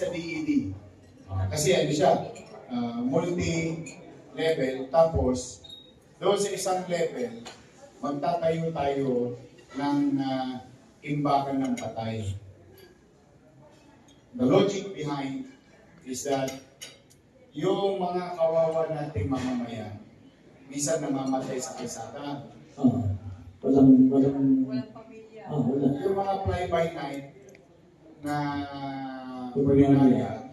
sa DED. Kasi ano siya, multi-level, tapos doon sa isang level, magtatayo tayo ng imbakan ng patay. The logic behind is that yung mga kawawa nating mamamayan, minsan namamatay sa kalsada. Walang pamilya. wala. Yung mga fly-by-night na ordinarya,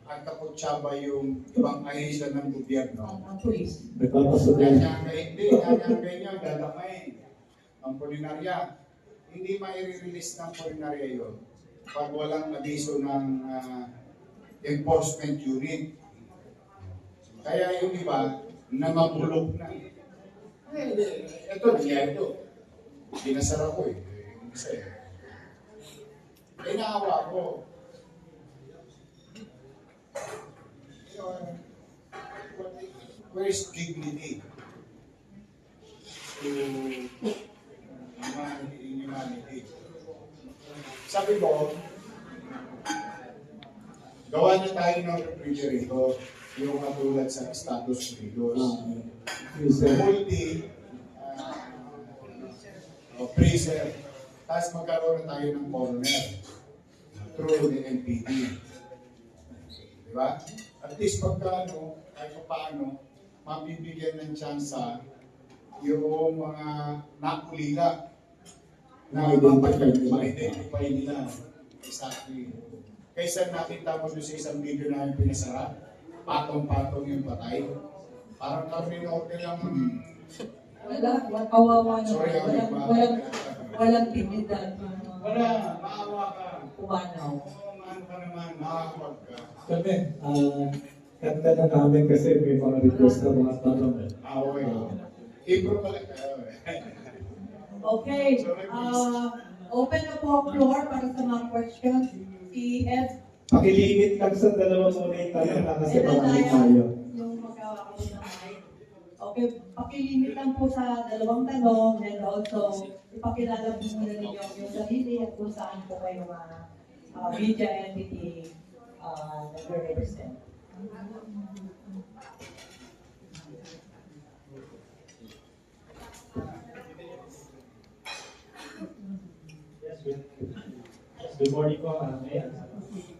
at kaputsaba yung ibang ahensya ng gobyerno. Police. Nagpapasok yan. Kanyang nyo, dadamay. Ang pulinarya, hindi mai-release ng pulinarya yun pag walang abiso ng enforcement unit. Kaya yung iba, namabulog na. Ito, nangyari ito. Binasara ko eh. Isa eh. Kaya naawa ko. Where is dignity? Humanity. Sabi ko, gawa na tayo ng refrigerator, yung katulad sa Estados Unidos. Multi freezer. Tapos magkaroon na tayo ng corner through the NPD. Diba? At least pagka kahit paano, mabibigyan ng tsansa yung mga nakulila na ma-identify nila. Exactly. Kaysa nakita mo doon sa isang video na yung pinasara, patong-patong yung patay. Parang kami order lang. Kawawa na. Sorry, Walang dignidad. Wala, maawa ka. Umanaw. Ano ka naman, makakapag ka. Kami, kanta na namin kasi may mga request na mga tanong. Okay. Impro pala kayo eh. Okay. Open na po ang floor para sa mga questions. Si Ed. Pakilimit lang sa dalawa muna yung tanong na kasi marami tayo. Yung magkakaroon ng mic. Okay, pakilimit lang po sa dalawang tanong and also ipakilala po muna ninyo yung sarili at kung saan po kayo mga media entity nag-represent. Good morning po.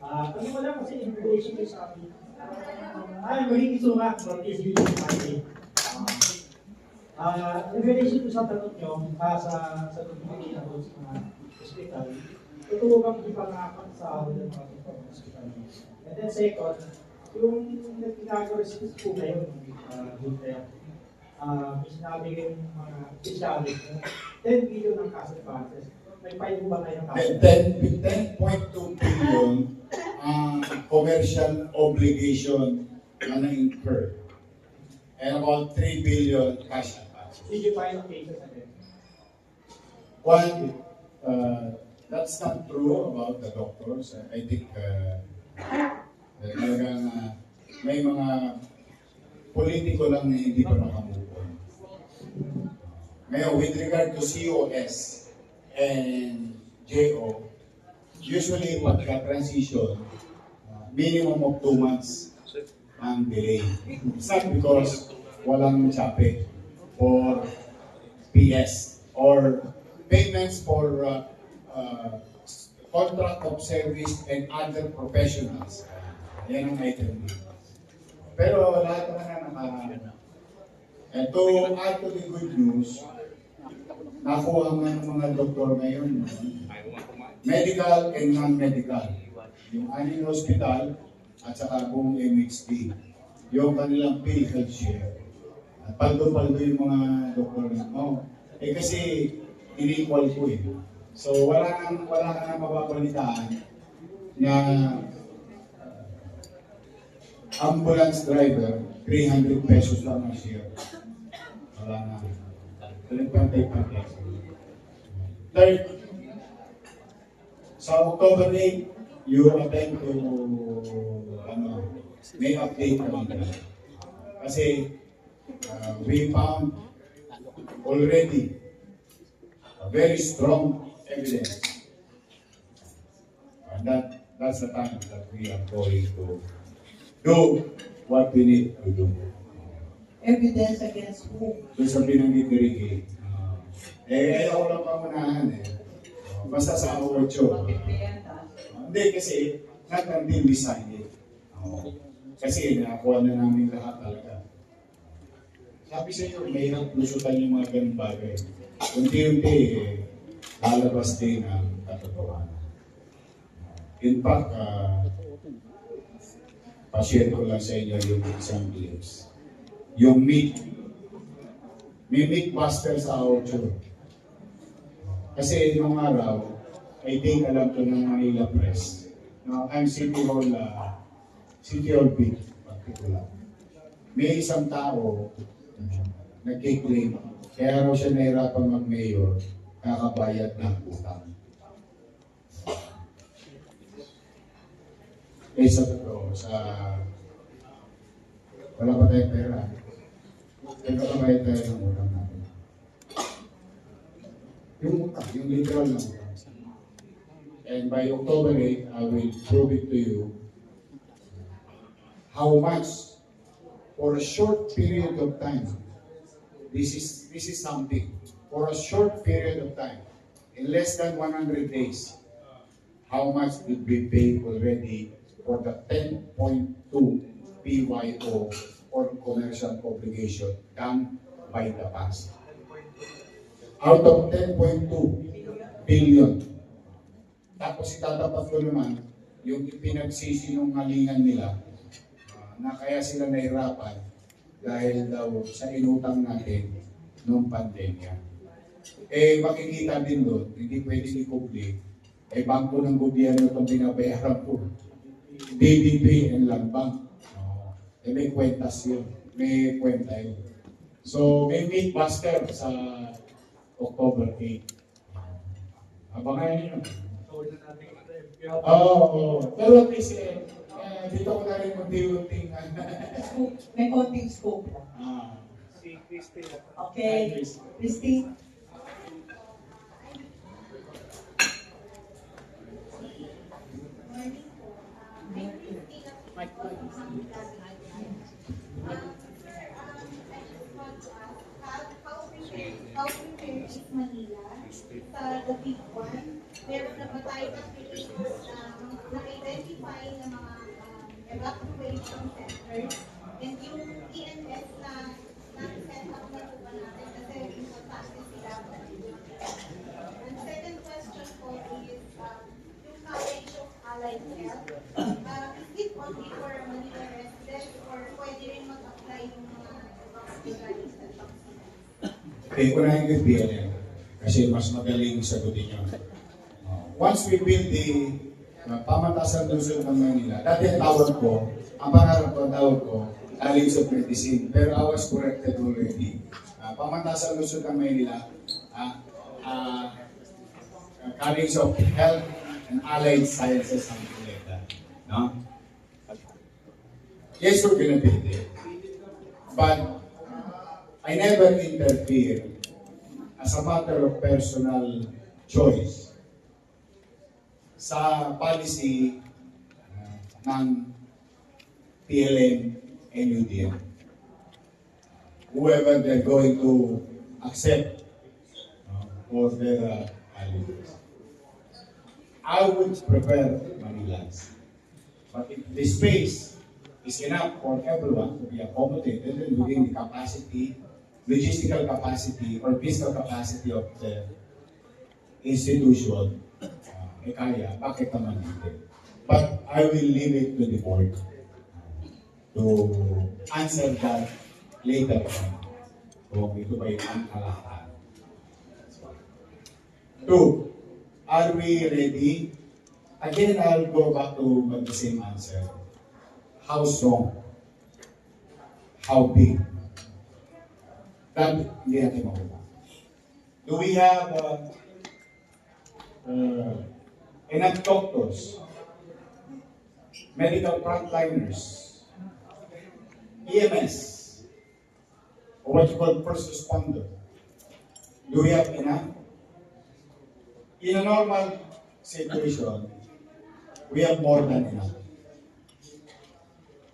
Ano ko lang kasi in relation to sa akin. Magiging sumak from this video Friday. In relation to sa tanong nyo, sa notification ko sa mga hospital, totoo bang ipangakot sa mga hospital? And then second, yung nag-inaugurate po kayo, good there, may sinabi kayo yung mga specialist, 10 billion ng cash advances. May file po ba kayo ng cash? 10.2 billion commercial obligation na na-incur. And about 3 billion cash advance. Did you file cases again? One, that's not true about the doctors. I think talagang may mga politiko lang na hindi pa nakamove on. Ngayon, with regard to COS and JO, usually pagka-transition, minimum of 2 months ang delay. It's not because walang chape or PS or payments for contract of service and other professionals. Yan ang item dito. Pero lahat naman na and to add to the good news, nakuha nga ng mga doktor ngayon, medical and non-medical. Yung aning hospital at saka buong MHD. Yung kanilang PhilHealth share. Paldo-paldo yung mga doktor na. Kasi in-equal ko eh. So wala kang mababalitaan na ambulance driver, 300 pesos lang ang share. Wala na. Pantay-pantay. Third, sa October 8, you attend to may update kami. Kasi we found already a very strong evidence that that's the time that we are going to do what we need to do. Evidence against who? Doon sa binanggit ni Ricky, ayaw ko lang pamunahan eh. Basta sa 8. Hindi kasi, not until we sign it. Kasi nakakuha na namin lahat talaga. Sabi sa inyo, mahirap lusutan yung mga ganung bagay. Unti-unti, lalabas din ang katotohanan. In fact, pa-share ko lang sa inyo yung isang glimpse. Yung meat. May meat buster sa 8. Kasi nung araw, I think alam ko ng Manila Press. No, I'm City Hall B, particular. May isang tao, nagkiklaim, kaya raw siya nahirapan mag-mayor, kakabayad ng utang. Eh sa totoo, wala pa tayong pera. Kaya kakabayad tayo ng utang natin. Yung utang, yung literal na utang. And by October 8, I will prove it to you how much, for a short period of time, this is something. For a short period of time, in less than 100 days, how much did we pay already for the 10.2 PYO or commercial obligation done by the past? Out of 10.2 billion. Tapos itatapat ko naman yung pinagsisinungalingan nila na kaya sila nahirapan dahil daw sa inutang natin noong pandemya. Eh makikita din doon, hindi pwede ikubli, bangko ng gobyerno itong binabayaran ko. DBP and Land Bank. May kwentas yun. May kwenta yun. So may meat buster sa October 8. Abangan nyo. Pero at least, dito ko na rin unti-unting. May konting scope lang. Si Christy. Okay, Christy. How prepared is Manila sa the big one? Meron na ba tayo ng Pilipinas na-identify ng mga evacuation centers? And yung ENS na set up na po ba natin kasi importante sila. And second question po is yung College of Allied Health. Is it only for Manila residents or pwede rin mag-apply yung mga hospitals at vaccines? Unahin ko yung PLM kasi mas magaling sagutin yun. Once we build the pamantasan lungsod ng Manila, dati ang tawag ko, ang pangarap ko, College of Medicine, pero I was corrected already. Pamantasan lungsod ng Manila, College of Health and Allied Sciences, something like that. No? Yes, we're gonna build it. But I never interfere as a matter of personal choice sa policy ng PLM and UDM. Whoever they're going to accept for their allies. I would prefer Manilans. But if the space is enough for everyone to be accommodated and within the capacity, logistical capacity or physical capacity of the institution, kaya, bakit naman hindi? But I will leave it to the board to answer that later on. Kung ito ba yung kalahatan. Two, are we ready? Again, I'll go back to the same answer. How strong? How big? That hindi natin makuha. Do we have enough doctors, medical frontliners, EMS, or what you call first responder? Do we have enough? In a normal situation, we have more than enough.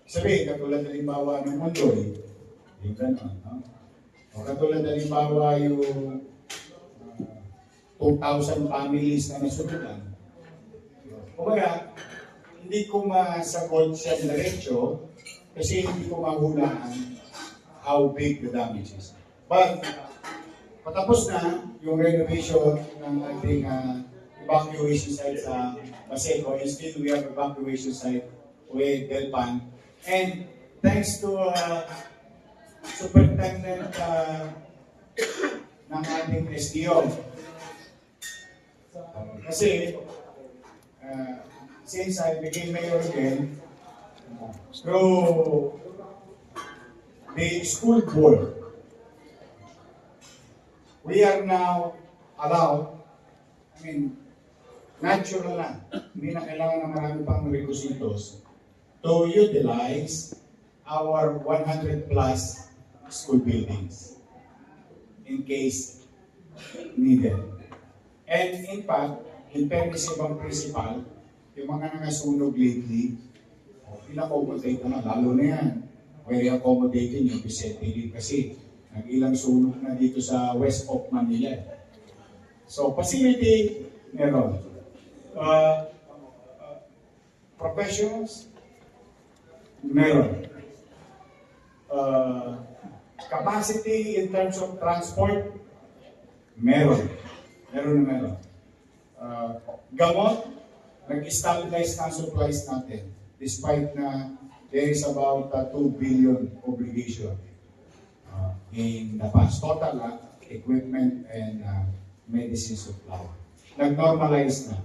Sabi, katulad halimbawa ng Mondoy, yung gano'n, no? O katulad halimbawa yung 2,000 families na nasunugan. Kumbaga, hindi ko masagot siya diretso kasi hindi ko mahulaan how big the damage is. But, patapos na yung renovation ng ating evacuation site sa Baseco, and still we have evacuation site with Delpan. And thanks to Superintendent ng ating SDO. Kasi, since I became mayor again, through the school board, we are now allowed, natural na, hindi na kailangan ng marami pang requisitos to utilize our 100 plus school buildings in case needed. And in fact, in fairness sa ibang principal, yung mga nangasunog lately, in-accommodate na, lalo na yan. Very accommodating yung Vicente kasi nag-ilang sunog na dito sa west of Manila. So, facility, meron. Professionals, meron. Capacity in terms of transport, meron. Meron. Gamot, nag-stabilize na supplies natin despite na there is about 2 billion obligation in the past. Total equipment and medicine supply. Nag-normalize na.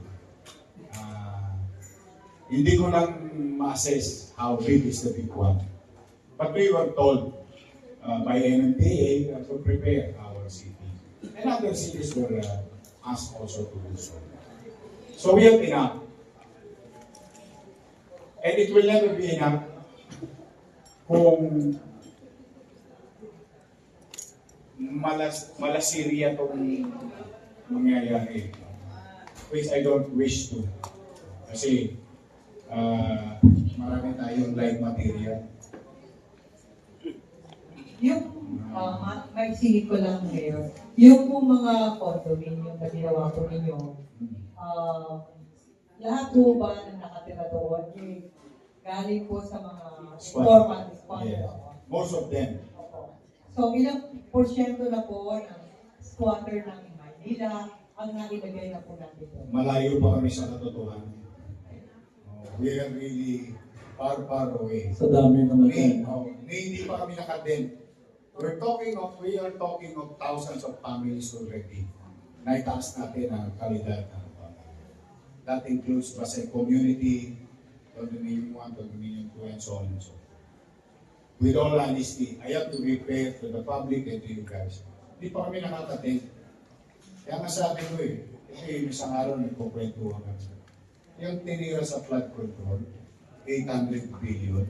Hindi ko lang ma-assess how big is the big one. But we were told by NMDA to prepare our city. And other cities were asked also to do so. So we have enough. And it will never be enough kung malasirya itong mangyayari. Which I don't wish to. Kasi marami tayong live material. Yung, may silip ko lang ngayon, yung po mga condominium na ginawa po ninyo, lahat po ba na nakatira doon, galing po sa mga informal squatter? Yeah. Most of them. So, ilang porsyento na po ng squatter ng Manila ang nailagay na po natin doon? Malayo pa kami sa katotohanan. We are really far away. Sa dami naman yan. Hindi pa kami nakadent. We are talking of thousands of families already. Naitaas natin ang kalidad ng pamilya. That includes Basay Community, Condominium 1, Condominium 2, and so on and so on. With all honesty, I have to be fair to the public and to you guys. Hindi pa kami nakakatent. Kaya nga sabi ko kasi isang araw nagkukwentuhan kami. Yung tinira sa flood control, 800 billion.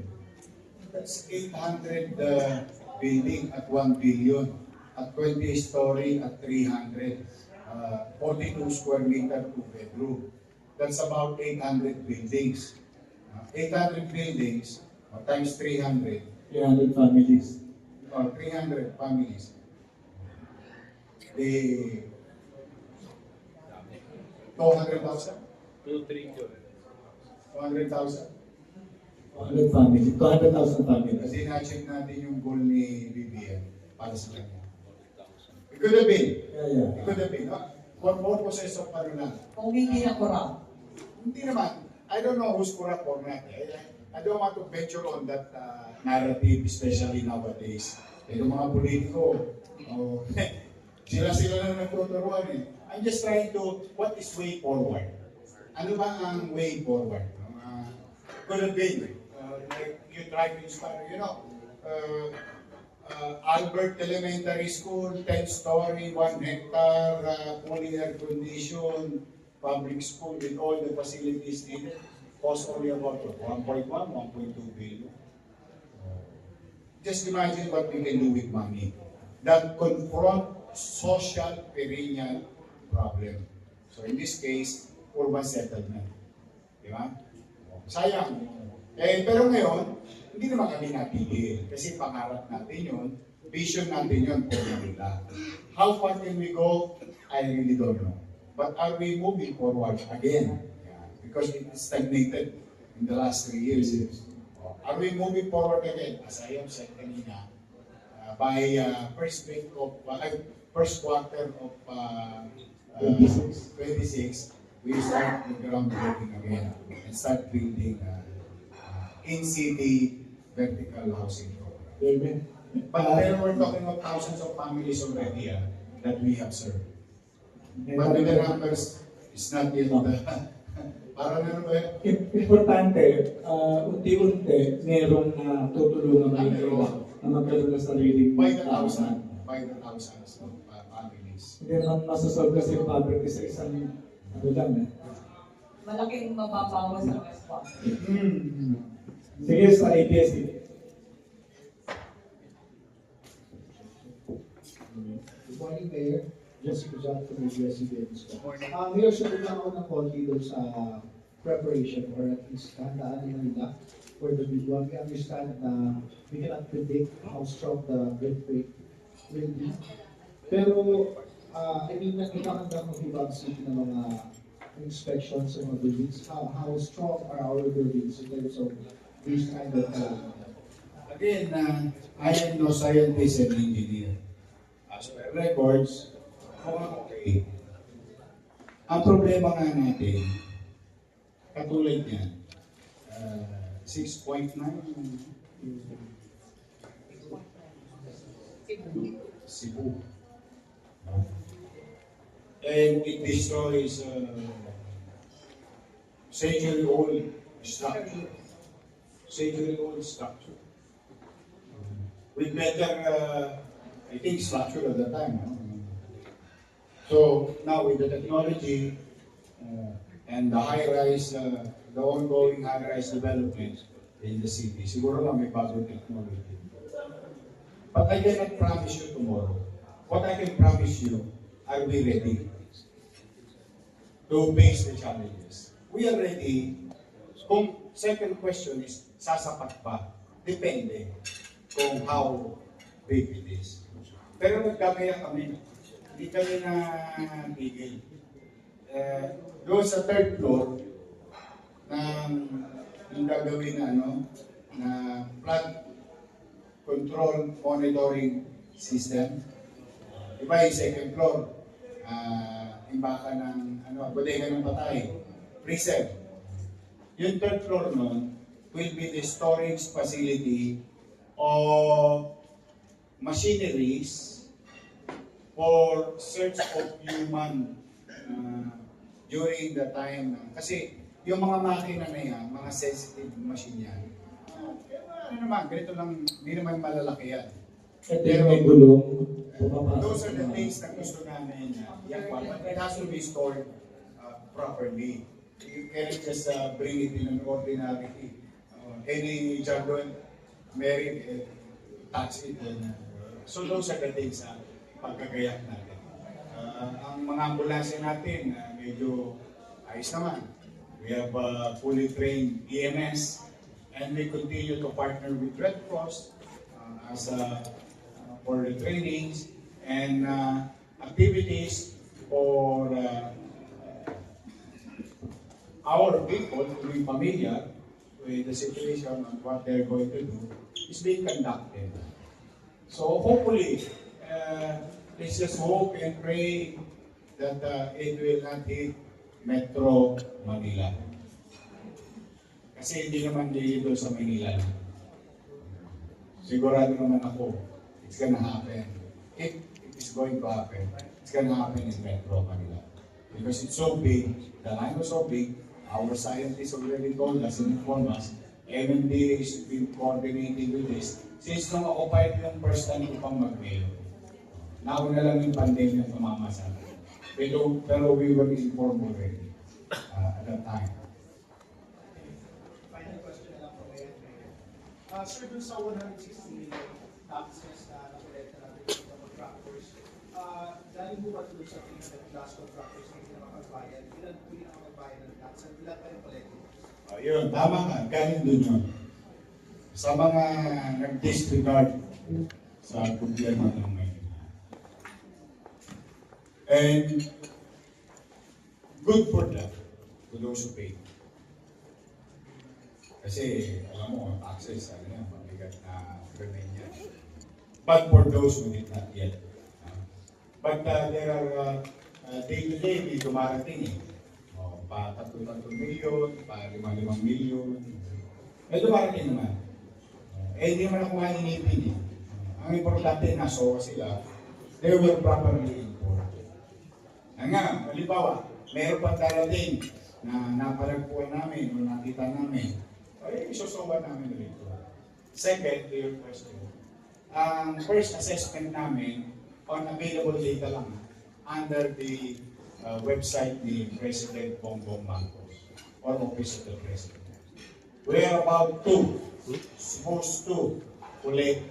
That's 800 building at 1 billion. At 20 story at 300. 42 square meter, 2 bedroom. That's about 800 buildings. 800 buildings times 300. 300 families. 300 families. The 200,000? 200,000? 200 families. 200,000 families. Kasi na-check natin yung goal ni BBM para sa kanya. It could have been. Yeah. It could have been. For purposes of ano lang. Kung hindi na corrupt. Hindi naman. I don't know who's corrupt or not. I don't want to venture on that narrative, especially nowadays. Yung mga politiko, sila na nagtuturuan eh. I'm just trying to, what is way forward? Ano ba ang way forward? Could have been, like you try to inspire, Albert Elementary School, 10-story, 1 hectare, fully air conditioned, public school with all the facilities needed, cost only about 1.1, 1.2 billion. Just imagine what we can do with money that confront social perennial problem. So in this case, urban settlement. Di ba? sayang. Pero ngayon, hindi naman kami napigil. Kasi pangarap natin yun, vision natin yun for Manila. How far can we go? I really don't know. But are we moving forward again? Yeah, because it stagnated in the last 3 years. Are we moving forward again? As I have said kanina, by first quarter of 26, we start the groundbreaking again and start building in-city vertical housing program. Amen. But then we're talking of thousands of families already that we have served. But with the numbers, it's not yet parang ano ba yun? Importante, unti-unti, merong tutulungan ng iba na magkaroon ng sariling By the thousands of families. Hindi naman masasolve kasi yung poverty sa isang lang eh. Malaking mababawas ang response. Sige sa ABS-CBN. Good morning, Mayor. Jessica John from ABS-CBN. Mayor, sabi lang ako ng konti doon sa preparation or at least handaan nila for the big one. We understand na we cannot predict how strong the earthquake will be. Pero, nakikakanda ng ibang city ng mga inspections sa mga buildings. How strong are our buildings in terms of this kind of Again, I am no scientist and engineer. As per records, okay. Ang problema nga natin, katulad niyan, 6.9 Cebu. And it destroys century-old structure. Century-old structure. With better, I think, structure at the time. So now with the technology and the high-rise, the ongoing high-rise development in the city, siguro lang may bagong technology. But I cannot promise you tomorrow. What I can promise you, are we ready to face the challenges? We are ready. Kung second question is, sasapat pa? Depende kung how big it is. Pero nagkagaya kami. Hindi kami na tigil. Doon sa third floor, yung gagawin na na flood control monitoring system. Iba yung second floor, imbaka ng bodega ng patay, freezer. Yung third floor nun will be the storage facility of machineries for search of human during the time. Kasi yung mga makina na yan, mga sensitive machine yan, ganito lang, hindi naman malalaki yan. Ito yung may gulong. Those are the things na gusto namin but it has to be stored properly. You can't just bring it in an ordinary, any jargon, Mary, touch it. So those are the things pagkagayak natin. Ang mga ambulansya natin, medyo ayos naman. We have fully trained EMS and we continue to partner with Red Cross as for the trainings and activities for our people to be familiar with the situation and what they're going to do is being conducted. So hopefully, let's just hope and pray that it will not hit Metro Manila. Kasi hindi naman dito sa Manila. Sigurado naman ako, it's gonna happen. If it is going to happen, it's gonna happen in Metro Manila. Because it's so big, the line was so big, our scientists already told us and informed us, MMDA has been coordinating with this. Since nung ako pa yung first time ko pang mag-mail, nauna na lang yung pandemya ang tumama sa akin. Pero we were informed already at that time. Final question na lang po ngayon. Sir, dun sa 160 million taxes na nakolekta natin ng mga contractors, dahil po ba doon sa 300 plus contractors na hindi nakapagbayad, ilan po yung nakapagbayad ng tax at ilan pa yung collected? Yun, tama ka, galing dun yun. Sa mga nag-disregard sa gobyerno ng Maynila. And good for them, to those who pay. Kasi, alam mo, taxes, ano yan, mabigat na remain yan. But for those who did not yet. But there are, day-to-day, may dumarating eh. Pa 3 milyon, pa 5 milyon. May dumarating naman. Hindi naman ako maninipin eh. Ang importante, nasowa sila, they were properly informed. Nga, halimbawa, mayroon pang darating na napalagpuan namin o nakita namin, ay isusuwa namin rito. Second, to your question, ang first assessment namin on available data lang under the website ni President Bongbong Marcos or Office of the President. We are about supposed to collect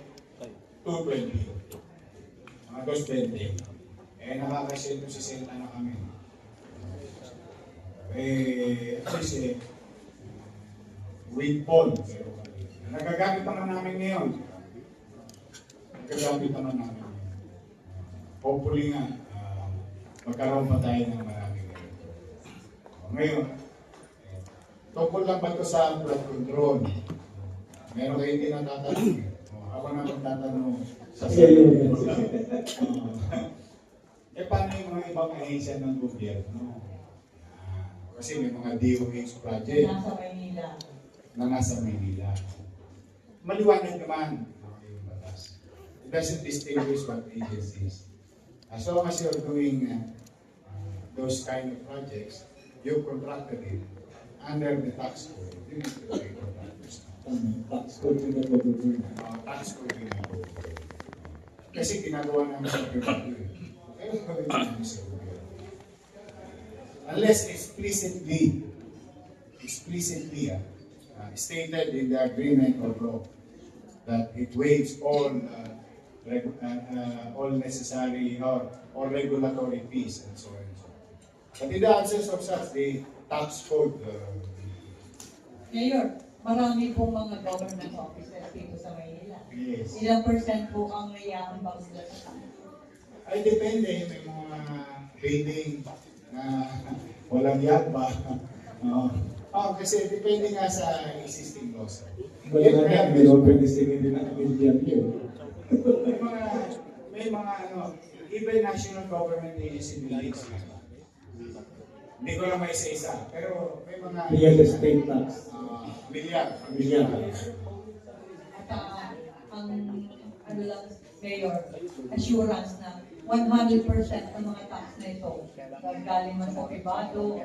220. Mga 220. Nakakasento si Senta na kami. At least with Paul. Nagagamit naman namin ngayon. Hopefully nga, magkaroon pa tayo ng maraming ganito. Ngayon, tungkol lang ba ito sa blood control? Meron kayo tinatatanong. Ako na magtatanong sa sarili. Paano yung mga ibang ahensya ng gobyerno? Kasi may mga DOH project Nasa Maynila. na nasa Maynila. Maliwanag naman yung batas. It doesn't distinguish what agencies. As long as you're doing those kind of projects, you contracted it under the tax code. You need to pay for that. Tax code din ang government. Tax code din ang government. Kasi ginagawa namin sa privado. Kaya gawin namin sa gobyerno. Unless explicitly stated in the agreement or law that it waives all necessary or regulatory fees and so on. But in the absence of such, the tax code. Mayor, marami pong mga government offices dito sa Maynila. Yes. Ilang percent po ang naiaambag sila sa tax? Ay, depende. May mga building na walang yagba. Kasi depende nga sa existing laws. Wala na, may open listing din ang million yun. May mga even national government agency buildings. Hindi ko lang may isa-isa, pero may mga Real estate tax. milyar. At ang ano lang, Mayor, assurance na 100% ng mga tax na ito galing man sa privado,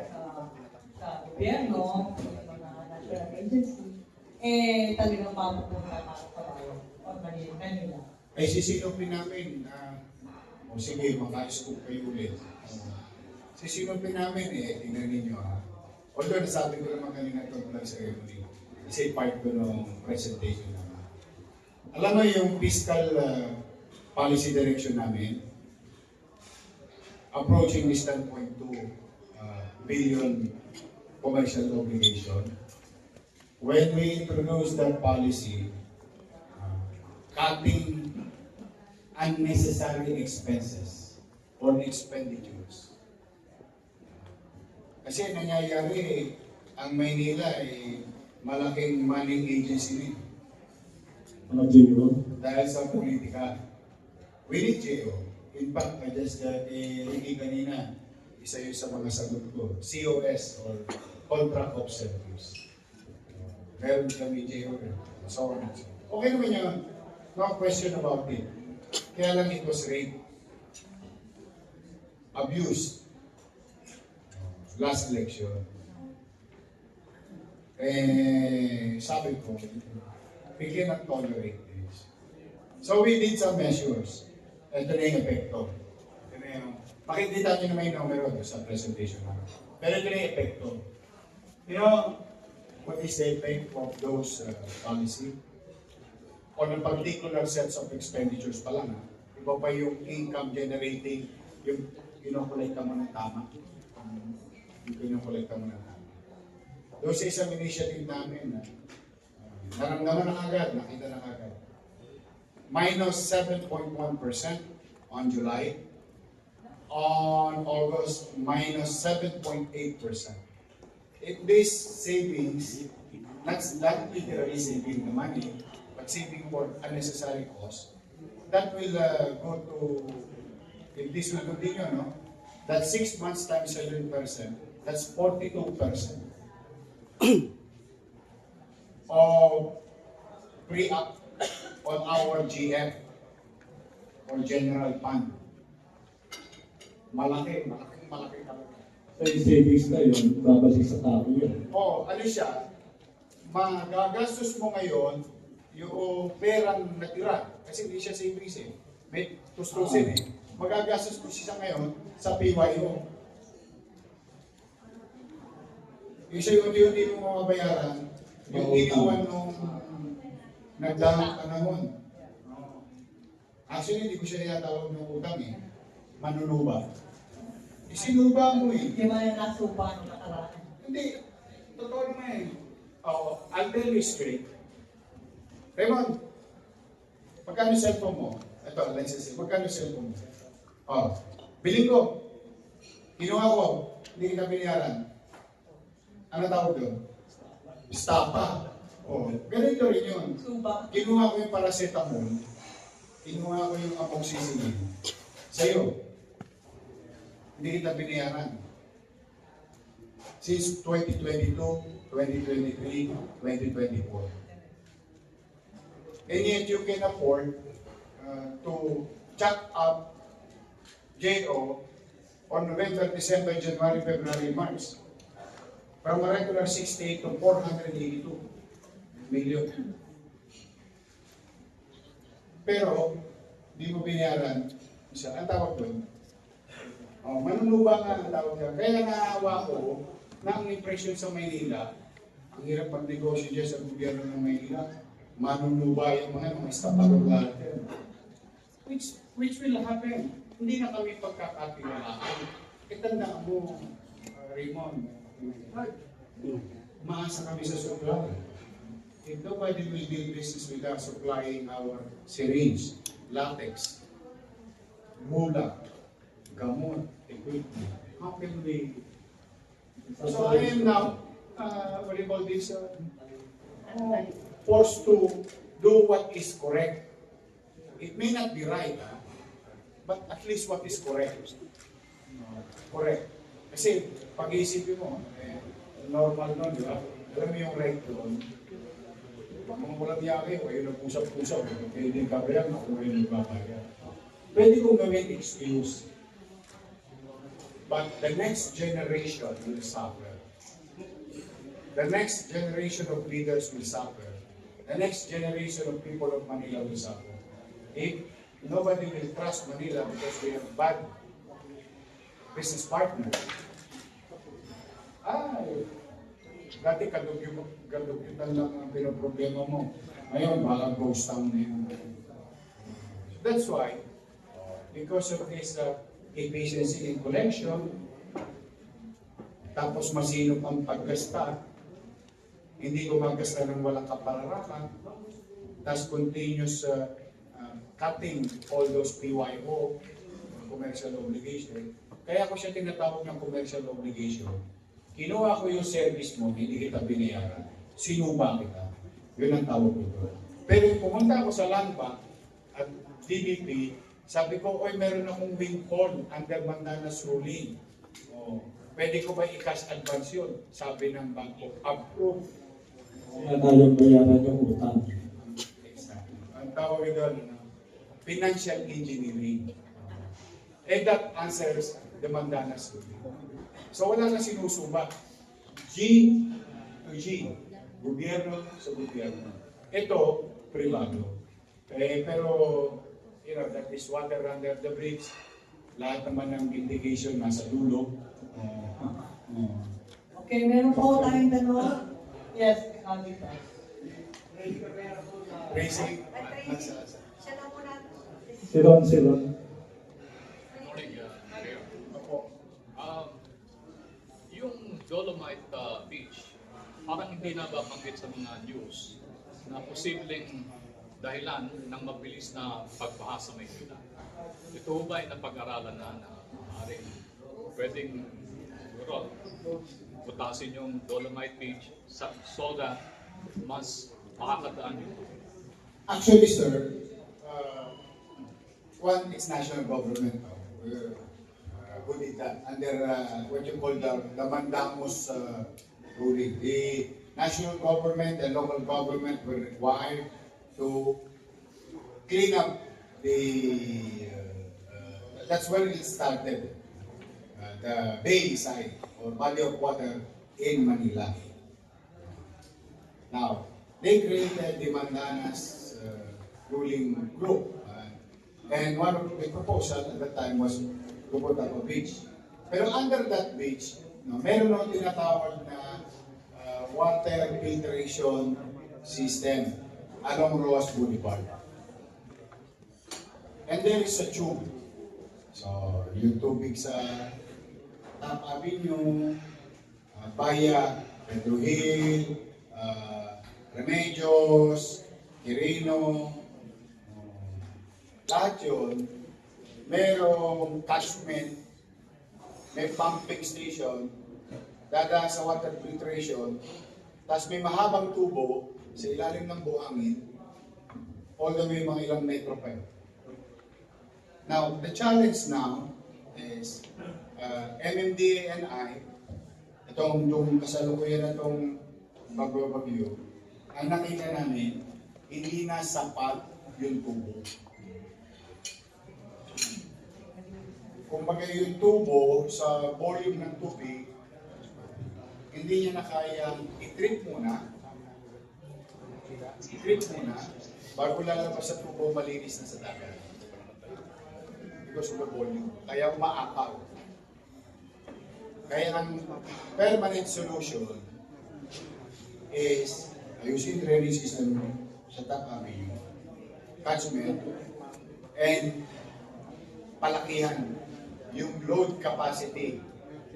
sa gobyerno, sa mga national agency, talagang mapupunta para sa bayan o Manila. Ay sisinupin namin na sige, maka-scoop kayo ulit. Sisinupin namin tingnan ninyo ha. Although nasabi ko naman kanina ito lang sa ceremony, isa part ko ng presentation naman. Alam mo yung fiscal policy direction namin, approaching this 10.2 billion commercial obligation. When we introduced that policy, cutting unnecessary expenses or expenditures. Kasi nangyayari, ang Maynila ay malaking money agency rin. Mga GO. Dahil sa politika. We need GO. In fact, I just Ricky kanina, isa yun sa mga sagot ko, COS or Contract of Service. Meron kami GO rin. So on and so on. Okay naman yun. No question about it. Kaya lang it was rape. Abuse. Last election. Sabi ko, we cannot tolerate this. So we did some measures. Ito na yung epekto. Pakikita nyo naman yung numero sa presentation namin. Pero ito na yung epekto. You know, what is the effect of those policy? On a particular sets of expenditures pa lang. Iba pa yung income generating, yung kinokolekta mo ng tama. Yung kinokolekta mo ng tama. doon sa isang initiative namin, naramdaman na agad, nakita na agad. Minus 7.1% on July. On August, minus 7.8%. If this savings, not literally saving the money, but saving for unnecessary costs, that will go to, if this will continue, no? That 6 months times 7%, that's 42% of pre-up on our GF or general fund. Malaki talaga. So yung savings na yun, babalik sa tao yun. Oo, ano siya, magagastos mo ngayon yung perang natira. Kasi hindi siya savings eh. May tustusin eh. Magagastos mo siya ngayon sa PYO. Yung siya yung unti-unti mo mabayaran, yung iniwan nung nagdaang panahon. Actually, hindi ko siya nilatawag ng utang eh. Manunuba. Isinuba mo eh. Hindi man yung nasupa ng nakaraan. Hindi. Totoo naman eh. Oh, I'll tell you straight. Raymond, magkano cellphone mo? Ito, Alexis, magkano cellphone mo? Oh, biling ko. Kinuha ko. Hindi kita binayaran. Ano tawag doon? Stapa. Oh, ganito rin yun. Suba. Kinuha ko yung paracetamol. Kinuha ko yung amoxicillin. Sa'yo. Hindi kita binayaran. Since 2022, 2023, 2024. And yet you can afford to chat up JO on November, December, January, February, March. From a regular 68 to 482 million. Pero, di mo binayaran. Ang tawag doon, manunuba nga ang tawag niya. Kaya naawa ko na ang impression sa Maynila, ang hirap mag-negosyo dyan sa gobyerno ng Maynila, manunuba yung mga estapado lahat. Which will happen. Hindi na kami pagkakatiwalaan. Itandaan mo, Raymond, maasa kami sa supply. If nobody will do business with us supplying our syringe, latex, mula, gamot, equipment, how can we? So I am now, what do you call this, forced to do what is correct. It may not be right, but at least what is correct. Correct. Kasi pag-iisipin mo, normal nun, di ba? Alam mo yung right doon. Kung walang yaki, kayo nag-usap-usap, kayo din kabayang, ako kayo nagbabayang. Pwede kong gawin excuse. But the next generation will suffer. The next generation of leaders will suffer. The next generation of people of Manila will suffer. If nobody will trust Manila because we have bad business partners, dati kadugyutan lang ang pinoproblema mo. Ngayon, baka ghost town na yun. That's why, because of this efficiency in collection, tapos masinop ang paggasta, hindi gumagasta ng walang kapararakan, tapos continuous cutting all those PYO, commercial obligation. Kaya ako siya tinatawag ng commercial obligation. Kinuha ko yung service mo, hindi kita binayaran. Sinuba kita. Yun ang tawag ko. Pero pumunta ako sa Land Bank at DBP, sabi ko, oy, meron akong windfall under Mandanas ruling. Oh, pwede ko ba i-cash advance yun? Sabi ng bangko, approve. Kaya tayong bayaran yung utang. Exactly. Ang tawag doon, financial engineering. And that answers the Mandanas ruling. So wala na sinusuba. G to G. Gobyerno sa gobyerno. Ito, privado. Pero, you know, that is water under the bridge. Lahat naman ng indication nasa dulo. Okay, meron po tayong tanong. Yes, Alvita. Racing. Siya lang muna. Siron. Yung Dolomite Beach, hindi nababanggit sa mga news na posibleng dahilan ng mabilis na pagbaha sa Maynila. Ito ba ay napag-aralan na maaaring pwedeng siguro butasin yung Dolomite Beach so that mas makakadaan ito? Actually, sir, one is national government. Who did that? Under what you call the Mandamus ruling. The national government and local government were required to clean up that's where it started. The bay side or body of water in Manila. Now, they created the Mandanas ruling group. And one of the proposal at that time was to put up a beach. Pero under that beach, meron nung tinatawag na water filtration system along Roas Boulevard. And there is a tube. So, yung tubig sa Top Avenue, Baya, Pedro Hill, Remedios, Quirino, lahat yun, merong catchment, may pumping station, dadaan sa water filtration, tapos may mahabang tubo sa ilalim ng buhangin, although may mga ilang metro pa yun. Now, the challenge now is MMDA and I, itong kasalukuyan na itong bagyo, ang nakita namin, hindi na sapat yung tubo. Kumbaga yung tubo sa volume ng tubig, hindi niya na kayang i-treat muna, bago lalabas sa tubo, malinis na sa dagat. Because of the volume. Kaya umaapaw. Kaya ang permanent solution is ayusin drainage system sa Top Avenue, catchment, and palakihan yung load capacity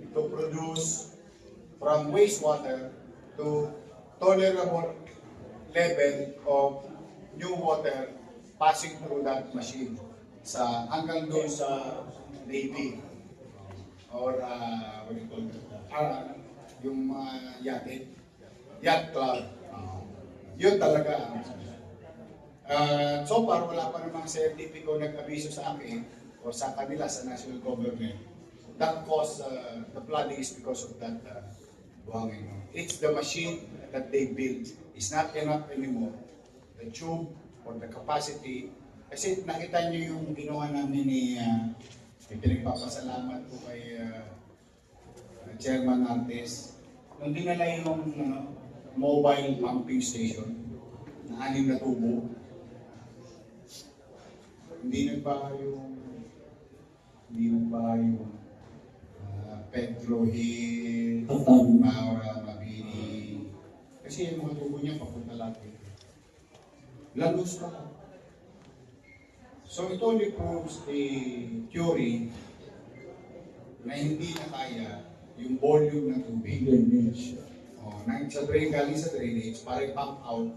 to produce from wastewater to tolerable level of new water passing through that machine sa hanggang doon sa Navy or what do you call it? Yung yacht club. Yun talaga. So far, wala pa namang sertipiko nag-abiso sa akin o sa kanila sa national government. That caused the flooding is because of that buhangin. It's the machine that they built. It's not enough anymore. The tube or the capacity. Kasi nakita niyo yung ginawa namin ni pinagpapasalamat ko kay Chairman Artes. Nung dinala yung mobile pumping station na 6 na tubo, hindi nagbaha yung Pedro Hill, Maura, Mabini. Kasi yung mga tubo niya papunta lahat dito. Lagos pa lang. So it only proves the theory na hindi na kaya yung volume ng tubig. Sa galing sa drainage para i-pump out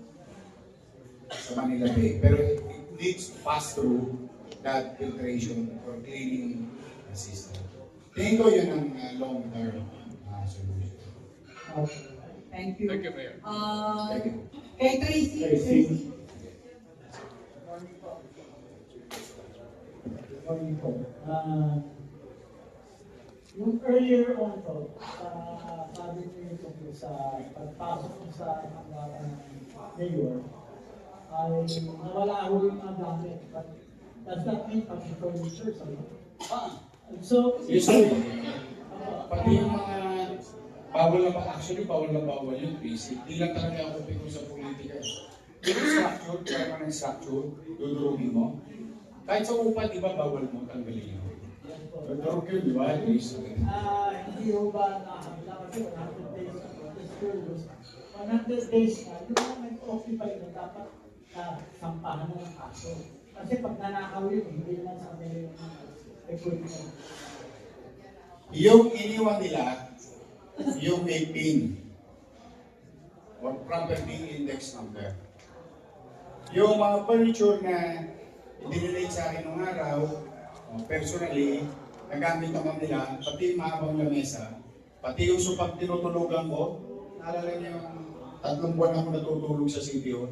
sa Manila Bay. Pero it needs to pass through that filtration or cleaning system. Tingin ko yun ang long-term solution. Thank you. Thank you, Mayor. Thank you. Kay Tracy. Morning po. Yung earlier on po, sabi niyo tungkol sa pagpasok ko sa hanggapan ng mayor, ay nawala ako yung mga gamit. But does that mean pati furniture sa mga? So, Yes, sir. Pati yung mga bawal na bawal yung basic. Di lang talaga ako piko sa politika. Yung structure, kaya ng structure, dudurugin mo. Kahit sa upa, di ba bawal mo tanggalin yun? Dudurug yun, di ba? hindi ho ba nakakabila kasi 100 days na protest curious. 100 days na, yung mga nag-occupy na dapat sampahan na ng kaso. Kasi pag nanakaw yun, hindi naman sa kanila yung equipment. Yung iniwan nila, yung may pin. O or property index number. Yung mga furniture na idinilate sa akin nung araw, personally, nagamit naman nila, pati yung mahabang lamesa, pati yung supang tinutulugan ko, naalala niyo yung 3 buwan ako natutulog sa CPO.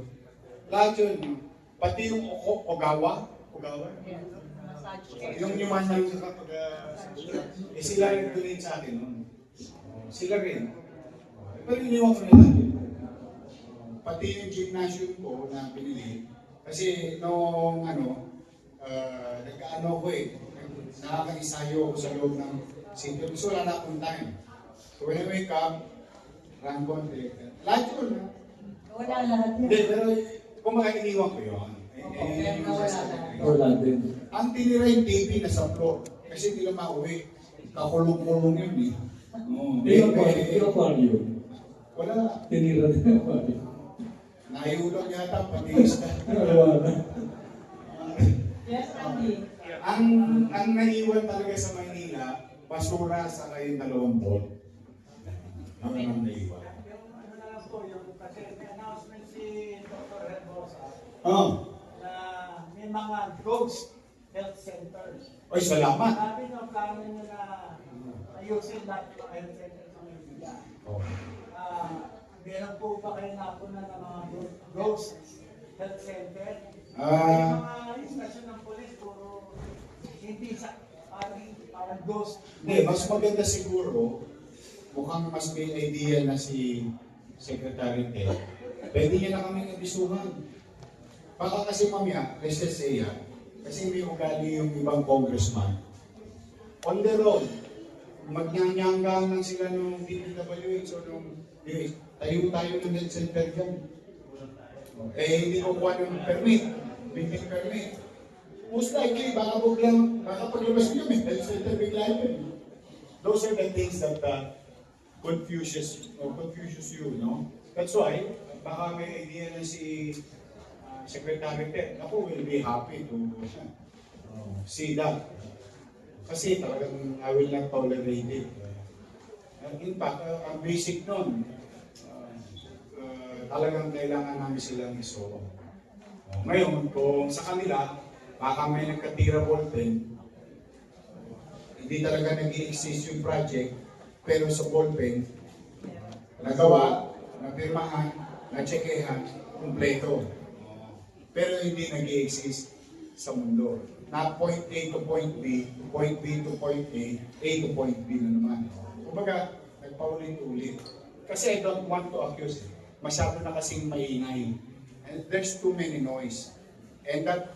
Lahat yun, pati yung Ogawa, yung limanyan sa kapag, sila rin donate sa akin nun. Sila rin. Pero iniwan ko nila. Pati yung gymnasium ko na binili, kasi nung nagkaano ko nakakaisayo ako sa loob ng city. So wala na akong time. So when I wake up, run konti. Lahat yun. Wala lahat yun. Hindi, pero kung iniwan ko yun. Wala din. Ang tinira yung TV na sa floor. Kasi hindi lang mauwi. Kakulong-kulong yun eh. Yung aquarium. Wala. Tinira din yung aquarium. Naiulog yata, pati isda. Wala. Yes, Andy. Ang naiwan talaga sa Maynila, basura sa kayong 2 bolt. Ang naiwan. Ano na lang po, yung kasi may announcement si Dr. Herbosa na may mga ghost health centers. Oy, salamat. Sabi ng plano niya na ayusin natin yung health center sa Manila. Meron po ba kayo napunan ng mga ghost health center? Yung mga istasyon ng polis, puro hindi sa parang ghost. Hindi, mas maganda siguro, mukhang mas may idea na si Secretary Ted. Pwede niya na kami nabisuhan. Baka kasi mamaya, let's just say kasi may ugali yung ibang congressman. On their own, magnyanyanggang lang sila nung DPWH o nung tayo ng health center dyan. Hindi ko kuha ng permit, building permit. Most likely, baka paglabas nyo, may health center bigla yun. Those are the things that confuses you, no? That's why, baka may idea na si Secretary Ted, ako will be happy to see that. Kasi talagang I will not tolerate it. In fact, ang basic nun, talagang kailangan namin silang isolve. Ngayon, kung sa kanila, baka may nagkatira ballpen, hindi talaga nag-i-exist yung project, pero sa ballpen, nagawa, napirmahan, na-checkehan, kumpleto. Pero hindi nag-i-exist sa mundo. Na point A to point B, point B to point A to point B na naman. Kumbaga, nagpaulit-ulit. Kasi I don't want to accuse it. Masyado na kasing maingay. And there's too many noise. And that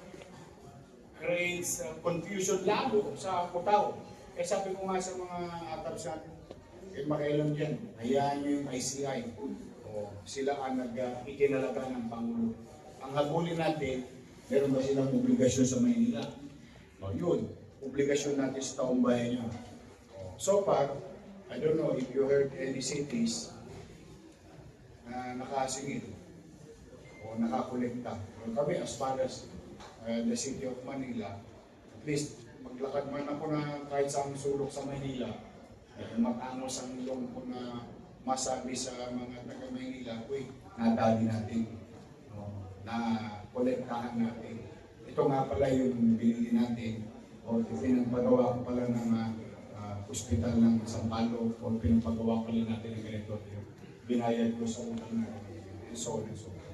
creates confusion lalo sa Cotao. Eh sabi ko nga sa mga atabs natin, makialam dyan, hayaan nyo yung ICI. Sila ang ikinalaga ng Pangulo. Ang habulin natin, meron ba silang obligasyon sa Maynila? Yun, obligasyon natin sa taong bayan nyo. So far, I don't know if you heard any cities na nakasingil o nakakolekta. Kami, as far as the city of Manila, at least maglakad man ako na kahit saan sulok sa Manila, matangos ang ilong ko na masabi sa mga taga-Manila, nadali natin, na kolektahan natin. Ito nga pala yung binili natin, o pinagpagawa ko pala ng hospital ng Sampalo, o pinagpagawa ko lang natin ng ganito, binayad ko sa utang na and so on and so on.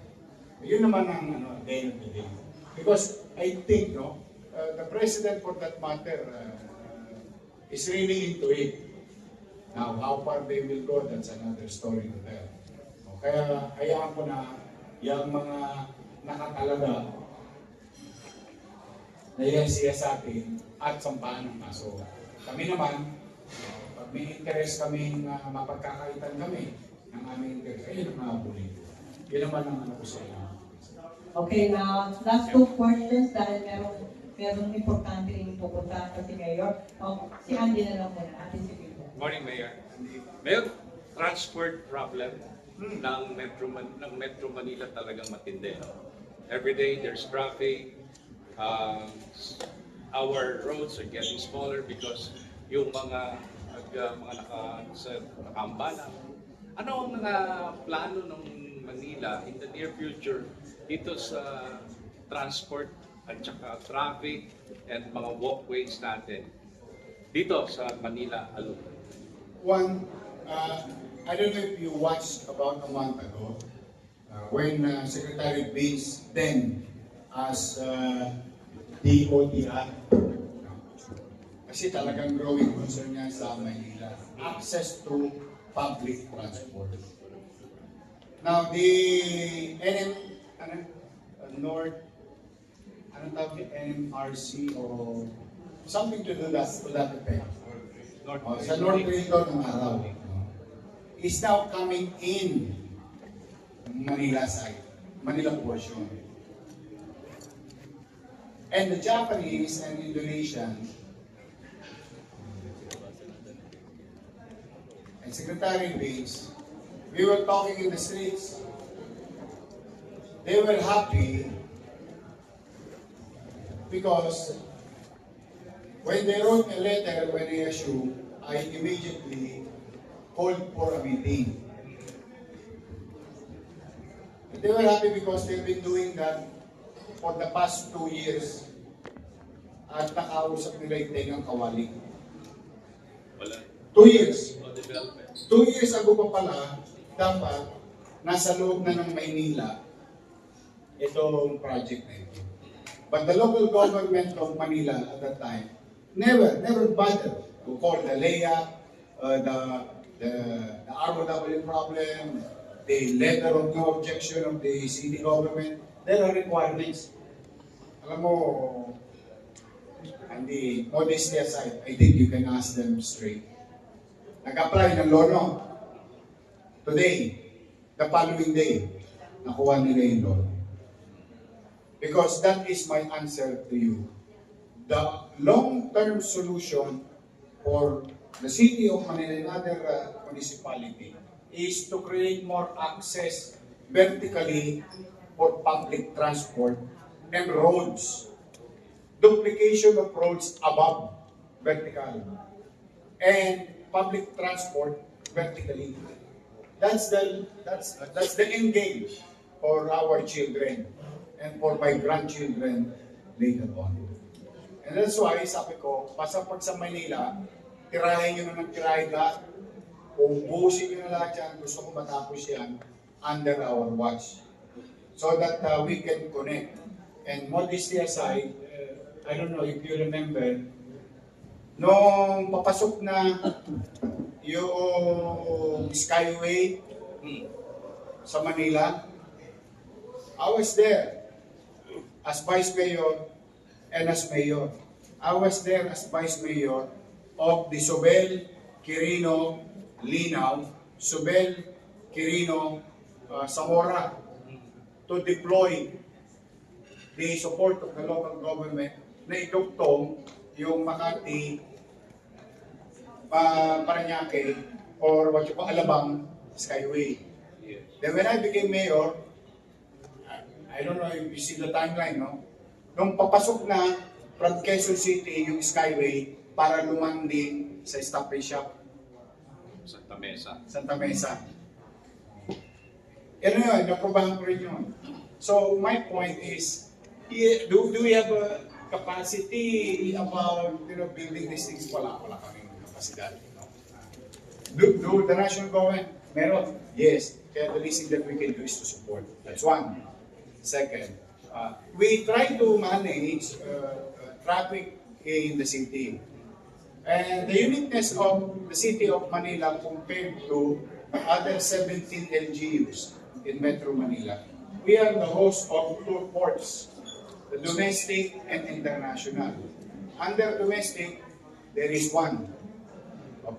Yun naman ang day of the day. Because I think, the president for that matter is really into it. Now, how far they will go, that's another story to tell. Kaya hayaan ko na yung mga nakatalaga na yan siya sa atin at sampahan ng kaso. Kami naman, pag may interest kaming mapagkakaitan kami ng aming interest, ayun ang nabuli. Yun naman ang ano ko sa inyo. Okay, now, last 2 questions dahil merong importante rin pupunta kasi Mayor. Si Andy na lang muna, Andy Sibilio. Morning, Mayor. Mayor, transport problem ng Metro Manila talagang matindi. Every day there's traffic. Our roads are getting smaller because yung mga nakaambala. Ano ang plano ng Manila in the near future dito sa transport at saka traffic and mga walkways natin dito sa Manila alone? One, I don't know if you watched about a month ago when Secretary Bates then as DOTR. Kasi talagang growing concern niya sa Manila. Access to public transport. Now, the North, anong tawag yun? NMRC or something to do that, to that effect. Sa North Region ng araw. Is now coming in Manila side, Manila portion. And the Japanese and Indonesian and Secretary Bates, we were talking in the streets. They were happy because when they wrote a letter when they issued, I immediately called for a meeting. And they were happy because they've been doing that for the past 2 years at nakausap nila yung tengang kawali. Wala. 2 years. No development. 2 years ago pa pala, dapat nasa loob na ng Maynila itong project na ito. But the local government of Manila at that time never bothered to call the LEA, the ROW problem, the letter of no objection of the city government. There are requirements. Alam mo, and the modesty aside, I think you can ask them straight. Nag-apply ng loan today, the following day, nakuha nila yung loan. Because that is my answer to you. The long-term solution for the city of Manila and other municipality is to create more access vertically for public transport and roads. Duplication of roads above vertical and public transport vertically. That's the end game for our children and for my grandchildren later on. And that's why sabi ko, pasapag sa Manila, tirahin nyo na ng tirahin lahat. Ubusin nyo na lahat yan. Gusto ko matapos yan under our watch. So that we can connect. And modesty aside, I don't know if you remember, nung papasok na yung Skyway sa Manila, I was there as Vice Mayor and as Mayor. I was there as Vice Mayor of the Sobel, Quirino, Linaw, Sobel, Quirino, Zamora to deploy the support of the local government na idugtong yung Makati, Parañaque, or what you call Alabang Skyway. Then when I became mayor, I don't know if you see the timeline, no? Nung papasok na from Quezon City yung Skyway para lumanding sa Stop and Shop. Santa Mesa. Santa Mesa. Ano yun, naprobahan ko rin yun. So my point is, do we have a capacity about building these things? Wala kaming kapasidad. No? Do the national government? Meron? Yes. Kaya the least thing that we can do is to support. That's one. Second, we try to manage traffic in the city. And the uniqueness of the city of Manila compared to other 17 LGUs in Metro Manila, we are the host of 2 ports, the domestic and international. Under domestic, there is 1.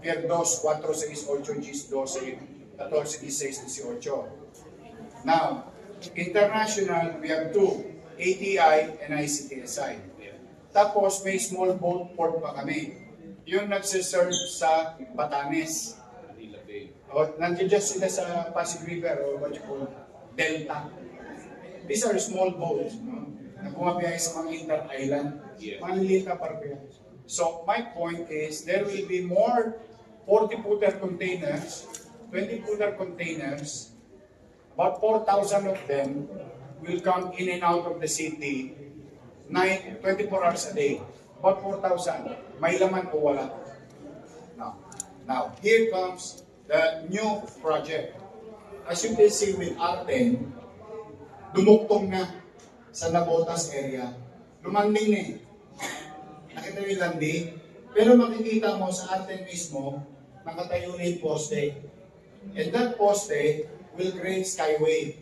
Pier 2, 4, 6, 8, 10, 12, 14, 16, 18. Now, international, we have 2, ATI and ICTSI. Tapos may small boat port pa kami. Yung nagsiserve sa Batanes. Manila Bay. O, nandiyan dyan sila sa Pasig River or what you call Delta. These are small boats, no? Na bumabiyahe sa mga inter-island. Yeah. Maliliit na parbiyahe. So, my point is, there will be more 40-footer containers, 20-footer containers About 4,000 of them will come in and out of the city 24 hours a day. About 4,000. May laman o wala? Now, here comes the new project. As you can see with R10, dumuktong na sa Nabotas area. Lumanding na eh. Nakita nyo yung landing. Pero makikita mo sa R10 mismo, nakatayo na yung poste. And that poste will create skyway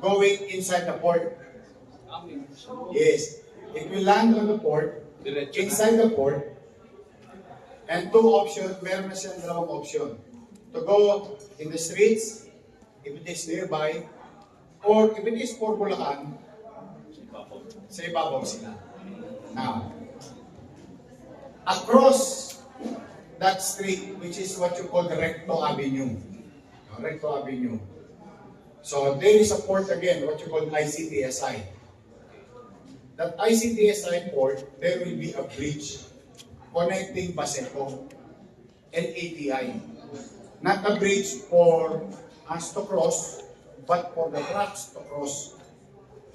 going inside the port. Yes. It will land on the port, inside the port, and two options, meron na siyang dalawang option. To go in the streets, if it is nearby, or if it is for Bulacan, sa ibabaw sila. Now, across that street, which is what you call the Recto Avenue. Recto Avenue. So there is a port again, what you call ICTSI. That ICTSI port, there will be a bridge connecting Baseco and ATI. Not a bridge for us to cross, but for the trucks to cross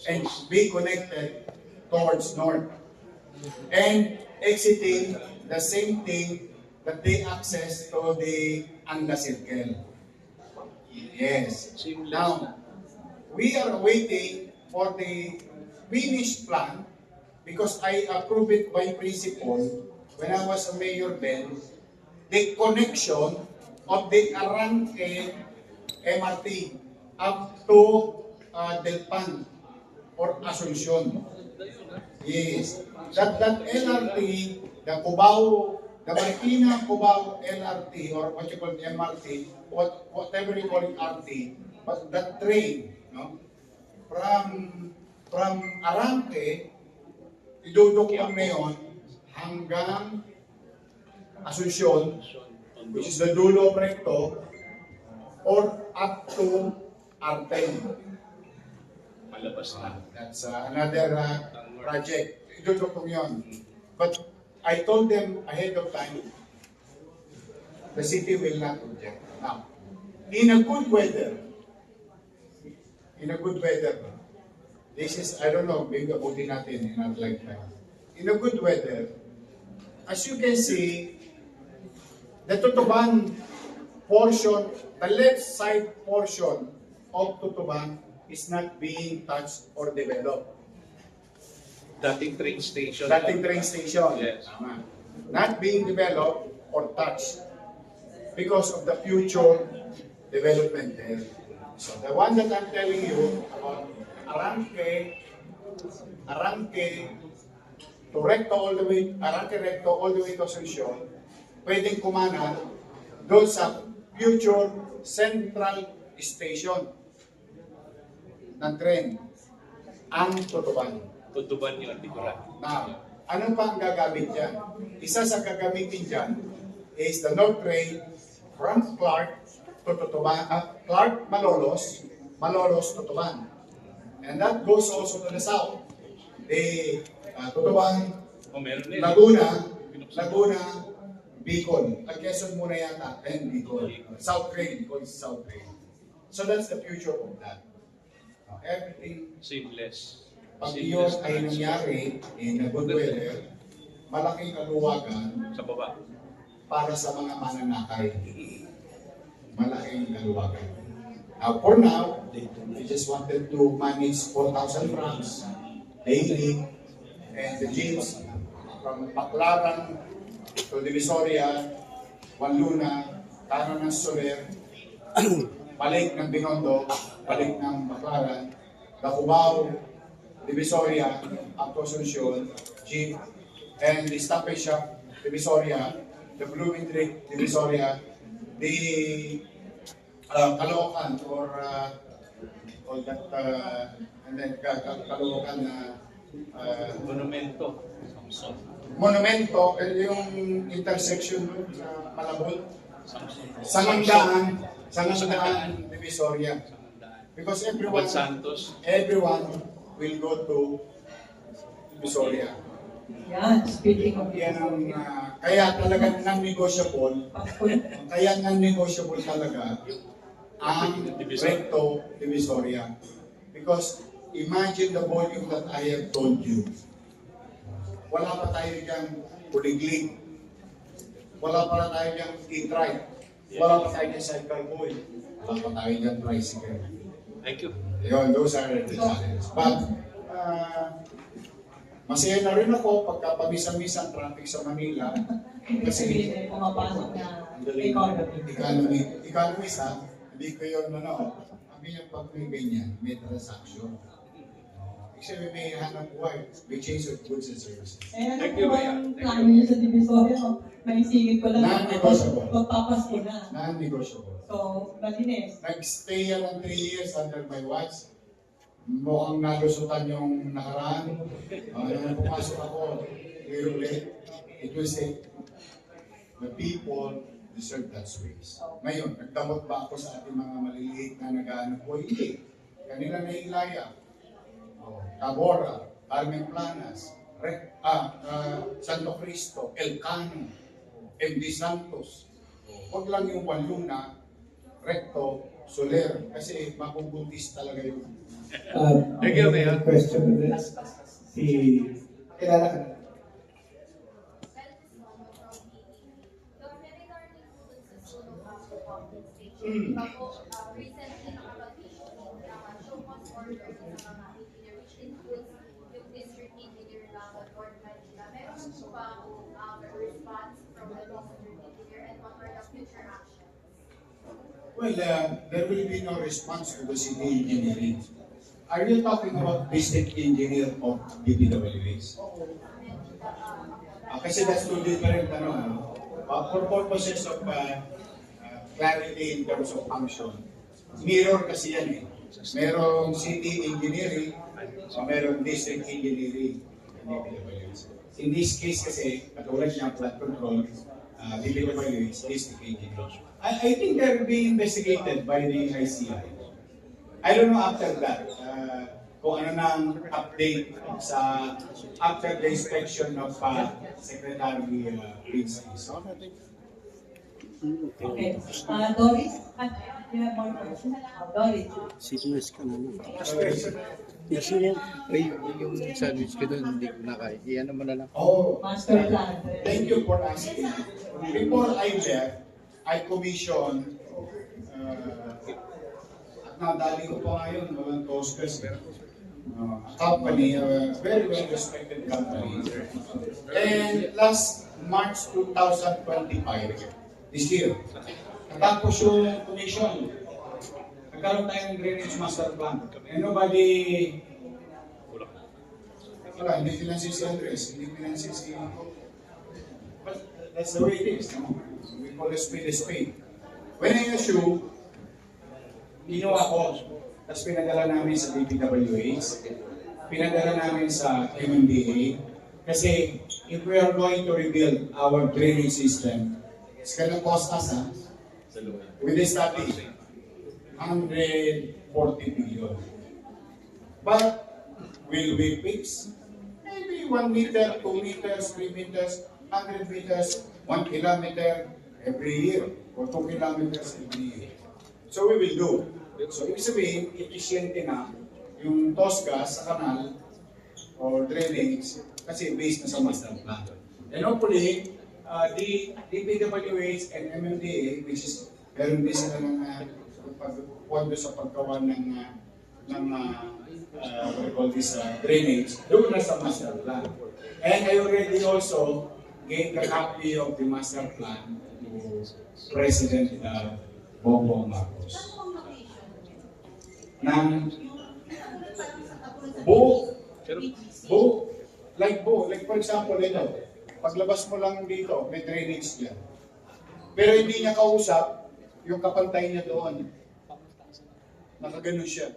and be connected towards north. And exiting the same thing that they access to the Anga Circle. Yes. Now, we are waiting for the finished plan because I approved it by principle when I was a mayor then, the connection of the Arranque MRT up to Del Pan or Asuncion. Yes. That LRT, the Cubao, the Marikina Cubao LRT or what you call MRT, whatever you call it RT, but that train, no, from Arranque, idudukong na yun hanggang Asuncion, which is the dulo of Recto, or up to R10. Malabas na. That's another project. Idudukong yun. But I told them ahead of time, the city will not object. Now, in a good weather, this is, I don't know, maybe abutin natin in our lifetime. In a good weather, as you can see, the Tutuban portion, the left side portion of Tutuban is not being touched or developed. Dating train station. Yes. Not being developed or touched because of the future development there. So the one that I'm telling you about Arranque to Recto all the way, Arranque Recto all the way to Asuncion, pwedeng kumana doon sa future central station ng tren, ang Tutuban. Tutuban yung artikulan. Now, ano pa ang gagamit dyan? Isa sa gagamitin dyan is the North Train from Clark to Tutuban, Clark, Malolos, Tutuban. And that goes also to the south. The Tutuban, Laguna, Bicol. Quezon muna yata, and Bicol. South Train, because South Train. So that's the future of that. Everything, Seamless. pag iyon ay nangyari in a good weather, malaking kaluwagan Sa baba. para sa mga mananakay. Malaking kaluwagan. For now, we just wanted to manage 4,000 francs daily and the jeeps from Baclaran to Divisoria, Wanluna, Taran ng Soler, balik ng Binondo, balik ng Baclaran, Cubao, Divisoria, up to Asuncion, jeep, and the stoppage shop, Divisoria, the Blooming Creek, Divisoria, the Caloocan or that and then Caloocan Monumento, yung intersection sa Malabon, Sangandaan, Divisoria. Because everyone will go to Divisoria. Yan, speaking of Yan ang, kaya talaga non-negotiable talaga ang recto divisoria. Because imagine the volume that I have told you. Wala pa tayo dyan puliglig. Wala pa tayo dyan e-trike. Wala pa tayo dyan cycle boy. Wala pa tayo dyan tricycle. Thank you. Yun, those are the challenges. But, masaya na rin ako pagka pamisa-misa ang traffic sa Manila. Kasi Kasi pumapasok na economy. economist ha, hindi ko yun sabi niya pag may ganyan, may transaction. Kasi may hanap buhay, may change of goods and services. Eh, ano Thank po you, ang plano niyo sa Divisoria? May singit ko lang. Non-negotiable. Magpapasko na. Non-negotiable. So, malinis. Nag-stay yan ng 3 years under my watch. Mukhang nalusutan yung nakaraan. Nung pumasok ako, it will say, the people deserve that space. Ngayon, nagdamot ba ako sa ating mga maliliit na nag-ano po? Hindi. Kanila na ilaya. Tabora, Carmen Planas, Santo Cristo, Elcano, MD Santos. Huwag lang yung Waluna, Recto, Soler, kasi mabubuntis talaga yung Thank you, Mayor. Question with this. Kilala ka na? Recently, nakapag-issue ng show cause order sa mga engineer, which includes yung district engineer ng North Manila. Meron po ba response from the district engineer and what are the future actions? Well, there will be no response to the city engineering. Are you talking about district engineer of DPWH? Kasi that's two different, for purposes of clarity in terms of function. Mirror kasi yan eh. Merong city engineering, merong district engineering. In this case kasi, katulad niya, flood control, DPWH, district engineering. I think they're being investigated by the ICI. I don't know after that, kung ano nang update sa after the inspection of Secretary Vince. Okay. Doris? You have more questions? Doris? Sinuwes ka na lang. Yes, yan. Ay, yung sandwich ko doon, hindi ko nakain. Iyan naman na lang. Oh, Master plan. thank you for asking. Before I left, I commissioned at nadali ko pa ngayon, walang Toscas. A company, a very well respected company. And last March 2025, this year, natapos yung commission. Nagkaroon tayo ng drainage master plan. And nobody, wala, hindi finansin si Andres, hindi finansin si but that's the way it is, no? We call a spade. When I issue, ginawa ko, tapos pinadala namin sa DPWH, pinadala namin sa MMDA, kasi if we are going to rebuild our drainage system, it's gonna cost us, with this study, 140 billion. But will we fix? Maybe 1 meter, 2 meters, 3 meters, 100 meters, 1 kilometer every year, or 2 kilometers every year. So we will do. So ibig sabihin, efficient na yung TOSGA sa kanal or drainage kasi based na sa master plan. And hopefully, the DPWH and MMDA, which is meron din sila ng pagpondo sa paggawa ng what we call this drainage, doon na sa master plan. And I already also gave the copy of the master plan to President Bongbong Marcos. Ng like for example, ito, paglabas mo lang dito, may drainage dyan. Pero hindi niya kausap yung kapantay niya doon. Nakaganon siya.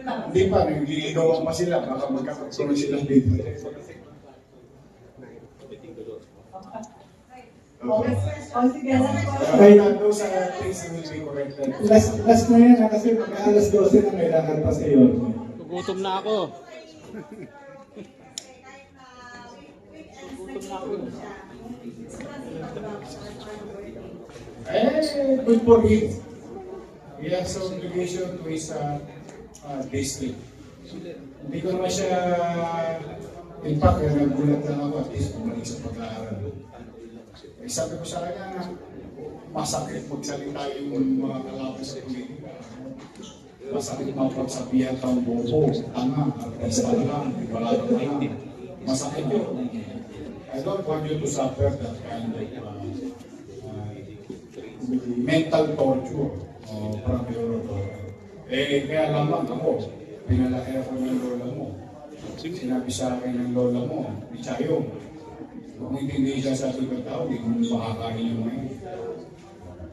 Hindi pa, nagliligawan pa sila, baka magkakaroon sila dito. Okay. Those are things that will be corrected. Last na yan kasi pag alas 12 na may lakad pa sa iyo. Gugutom na ako. Good for him. He has obligation to his district. Hindi ko naman siya, in fact, nagulat lang ako at least bumalik sa pag-aaral. Sabi ko sa kanya na masakit magsalita yung mga kalaban sa politika. Masakit mapagsabihan kang bobo, tanga, artista lang, wala ka lang. Masakit yun. I don't want you to suffer that kind of mental torture from your kaya lamang ako, pinalaki ako ng lola mo. Sinabi sa akin ng lola mo, Bichayo, kung hindi siya sa ibang tao, hindi mo makakain yung ngayon.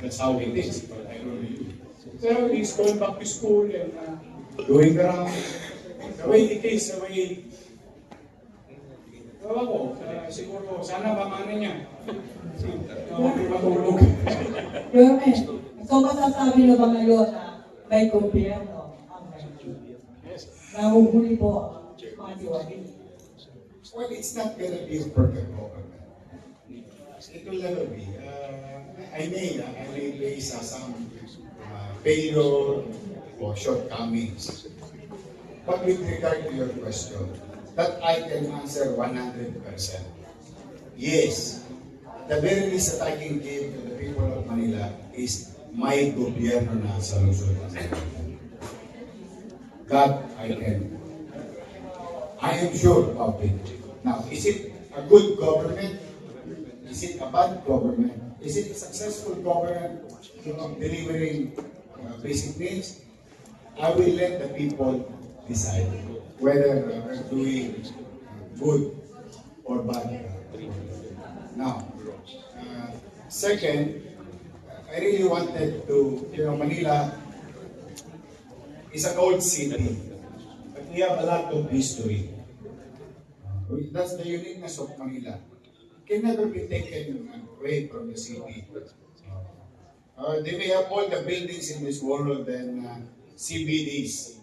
That's how it is. But I don't know. So he's going back to school and doing around the way it is, the way ewan ko, siguro, sana mamana niya. Matulog. Yorme, so masasabi na ba ngayon na may gobyerno ang nahuhuli po ang mga diwali? Well, it's not going to be a perfect government. It will never be. I may face some failure or shortcomings. But with regard to your question, that I can answer 100%. Yes, the very least that I can give to the people of Manila is may gobyerno na sa Luzon. That I can. I am sure of it. Now, is it a good government? Is it a bad government? Is it a successful government delivering basic needs? I will let the people decide whether we're doing good or bad. Now, second, I really wanted to, Manila is an old city, but we have a lot of history. That's the uniqueness of Manila. It can never be taken away from the city. They may have all the buildings in this world and CBDs.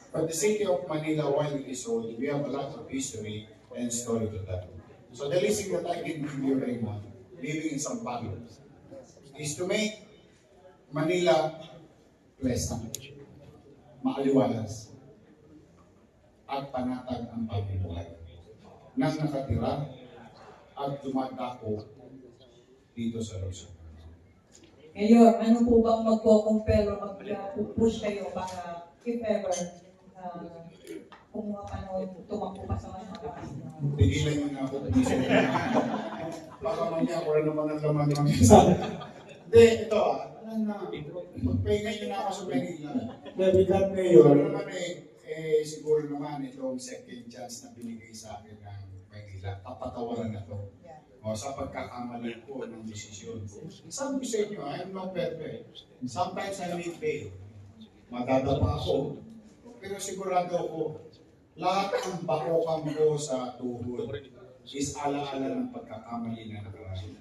But the city of Manila, while it is old, we have a lot of history and story to tell. So the least thing that I can give you, Raymond, living in Sampalo, is to make Manila pleasant, maaliwalas, at panatag ang pamumuhay nang nakatira at dumadako dito sa Luzon. Ngayon, ano po bang magpo-compare o mag-push kayo para if ever kung mga panahon tumakbo pa sa mga kapas na Tigilan mo na ako. Baka mamaya wala naman ang laman ng mensahe. Hindi, ito magpahinga nyo na ako sa Manila. Nabigat Siguro ngayon. naman siguro naman itong second chance na binigay sa akin ng Manila. Kapatawaran na to. O sa pagkakamali ko ng desisyon ko. Sabi ko sa inyo, I'm not perfect. Sometimes I may fail. Madadapa ako. Pero sigurado ako, lahat ng bakukan ko sa tuhod is alaala ng pagkakamali na nakaraan.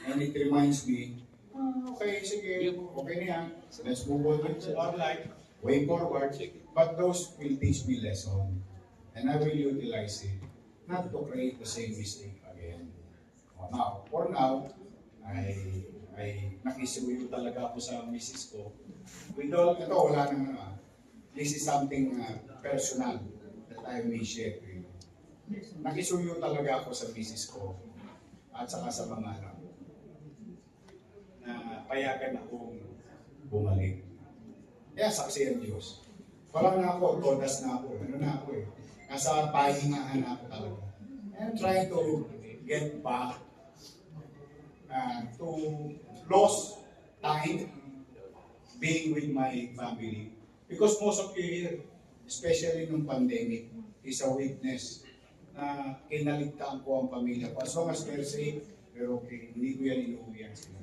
And it reminds me, okay, sige, okay na yan. Let's move on with our life, way forward. But those will teach me lesson. And I will utilize it, not to create the same mistake again. Now, for now, ay nakisuyo talaga ako sa misis ko. With all, ito wala naman this is something personal that I may share with you. Nakisuyo talaga ako sa misis ko at saka sa mga anak ko na payagan akong bumalik. Kaya saksi ang Diyos. Parang na ako, todas na ako. Ano na ako Nasa pahingahan na ako talaga. I'm trying to get back to lost time being with my family. Because most of you here, especially nung pandemic, is a witness na kinaligtaan ko ang pamilya ko. As long as they're safe, pero okay, hindi ko yan inuuwihan sila.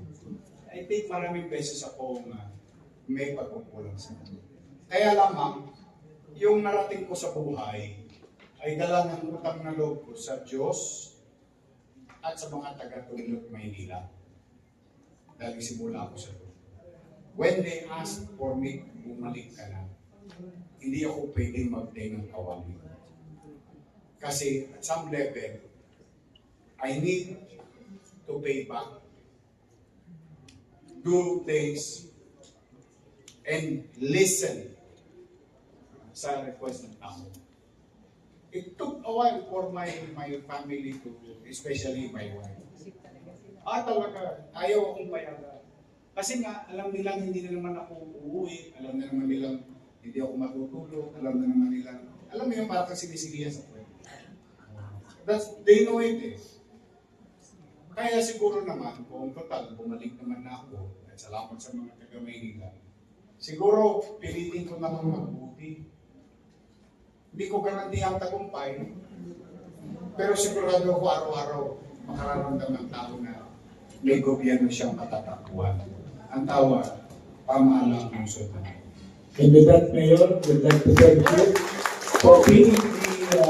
I think maraming beses akong may pagkukulang sa mga. Kaya lamang, yung narating ko sa buhay ay dala ng utang na loob ko sa Diyos at sa mga taga-Tulog, Maynila. Dahil simula ako sa Diyos. When they ask for me, bumalik ka na, hindi ako pwedeng mag-tay ng kawali. Kasi at some level, I need to pay back do things and listen sa request ng tao. It took a while for my family to, especially my wife. Talaga, ayaw akong payagan. Kasi nga, alam nilang hindi na naman ako uuwi, alam na naman nilang hindi ako matutulog, alam na naman nilang, alam mo yung parang sinisigihan sa kwento. They know it eh. Kaya siguro naman, kung total, bumalik naman na ako, at salamat sa mga taga-Maynila, siguro pilitin ko naman magbuti. Hindi ko garanti ang tagumpay, pero sigurado ako araw-araw makararamdam ng tao na may gobyerno siyang katatakbuhan. Ang tawa, tama lang ang sunod. And with that, Mayor, we'd like to thank you for being the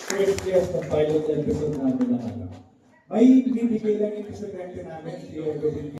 first guest ng pilot episode namin na ano. May bibigay lang yung estudyante namin, si Evelyn